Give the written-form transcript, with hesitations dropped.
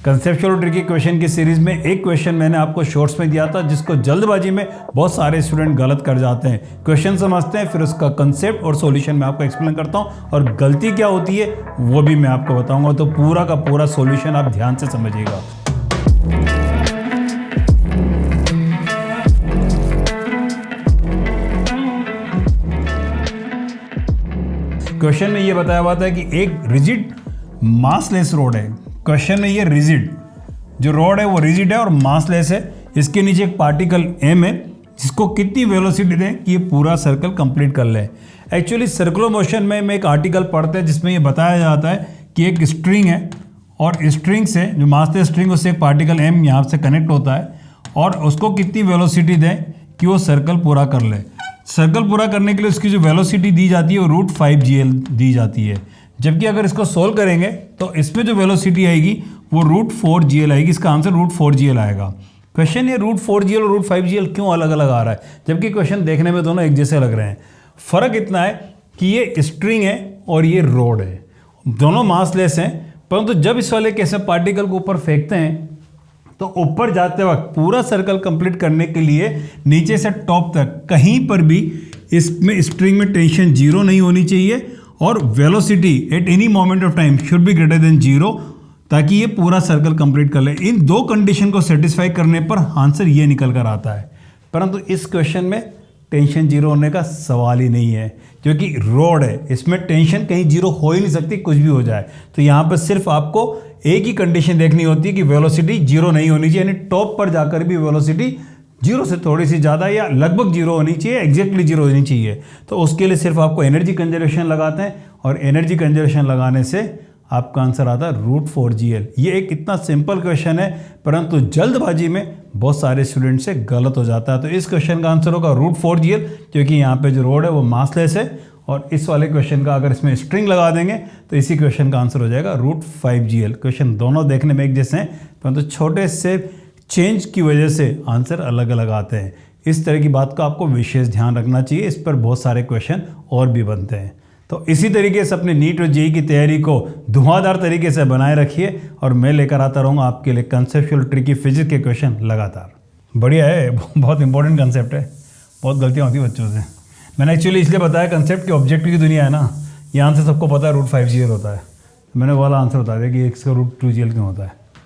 Conceptual tricky question की series में एक क्वेश्चन मैंने आपको शॉर्ट्स में दिया था जिसको जल्दबाजी में बहुत सारे स्टूडेंट गलत कर जाते हैं। क्वेश्चन समझते हैं, फिर उसका कंसेप्ट और सॉल्यूशन मैं आपको एक्सप्लेन करता हूं और गलती क्या होती है वो भी मैं आपको बताऊंगा। तो पूरा का पूरा सॉल्यूशन आप ध्यान से समझिएगा। क्वेश्चन में ये बताया हुआ था कि एक रिजिड मासलेस रोड है। क्वेश्चन में ये रिजिड जो रोड है वो रिजिड है और मासलेस है। इसके नीचे एक पार्टिकल m है जिसको कितनी वेलोसिटी दें कि ये पूरा सर्कल कंप्लीट कर ले। एक्चुअली सर्कुलर मोशन में एक आर्टिकल पढ़ते हैं जिसमें ये बताया जाता है कि एक स्ट्रिंग है और स्ट्रिंग से जो मासलेस स्ट्रिंग उससे एक पार्टिकल m यहाँ से कनेक्ट होता है और उसको कितनी वेलोसिटी दें कि वो सर्कल पूरा कर ले। सर्कल पूरा करने के लिए उसकी जो वेलोसिटी दी जाती है वो √5gl दी जाती है। जबकि अगर इसको सोल्व करेंगे तो इसमें जो वेलोसिटी आएगी वो √4gl आएगी। इसका आंसर √4gl आएगा। क्वेश्चन ये √4gl और √5gl क्यों अलग अलग आ रहा है जबकि क्वेश्चन देखने में दोनों एक जैसे लग रहे हैं। फ़र्क इतना है कि ये स्ट्रिंग है और ये रोड है, दोनों मासलेस हैं, परंतु जब इस वाले कैसे पार्टिकल को ऊपर फेंकते हैं तो ऊपर जाते वक्त पूरा सर्कल कंप्लीट करने के लिए नीचे से टॉप तक कहीं पर भी इसमें स्ट्रिंग में टेंशन 0 नहीं होनी चाहिए और velocity at any moment of time should be greater than 0 ताकि ये पूरा सर्कल कंप्लीट कर ले। इन दो कंडीशन को सेटिस्फाई करने पर आंसर ये निकल कर आता है। परंतु इस क्वेश्चन में टेंशन 0 होने का सवाल ही नहीं है क्योंकि रोड है, इसमें टेंशन कहीं 0 हो ही नहीं सकती, कुछ भी हो जाए। तो यहाँ पर सिर्फ आपको एक ही कंडीशन देखनी होती है कि वेलोसिटी 0 नहीं होनी चाहिए, यानी टॉप पर जाकर भी वेलोसिटी 0 से थोड़ी सी ज़्यादा या लगभग 0 होनी चाहिए, एग्जैक्टली 0 होनी चाहिए। तो उसके लिए सिर्फ आपको एनर्जी कंजर्वेशन लगाते हैं और एनर्जी कंजर्वेशन लगाने से आपका आंसर आता है √4gl। ये एक इतना सिंपल क्वेश्चन है परंतु जल्दबाजी में बहुत सारे स्टूडेंट से गलत हो जाता है। तो इस क्वेश्चन का आंसर होगा √4gl क्योंकि यहाँ पे जो रोड है वो मासलेस है और इस वाले क्वेश्चन का अगर इसमें स्ट्रिंग लगा देंगे तो इसी क्वेश्चन का आंसर हो जाएगा √5gl। क्वेश्चन दोनों देखने में एक जैसे हैं परंतु छोटे से चेंज की वजह से आंसर अलग अलग आते हैं। इस तरह की बात का आपको विशेष ध्यान रखना चाहिए। इस पर बहुत सारे क्वेश्चन और भी बनते हैं। तो इसी तरीके से अपने नीट और जेईई की तैयारी को धुआंधार तरीके से बनाए रखिए और मैं लेकर आता रहूँगा आपके लिए कंसेप्चुअल ट्रिकी फिजिक्स के क्वेश्चन लगातार। बढ़िया है, बहुत इंपॉर्टेंट कंसेप्ट है, बहुत गलतियाँ होती है बच्चों से। मैंने एक्चुअली इसलिए बताया कंसेप्ट कि ऑब्जेक्टिव की दुनिया है ना, यहाँ से सबको पता है √5gl होता है। मैंने वाला आंसर बता दिया कि इसका √2gl क्यों होता है।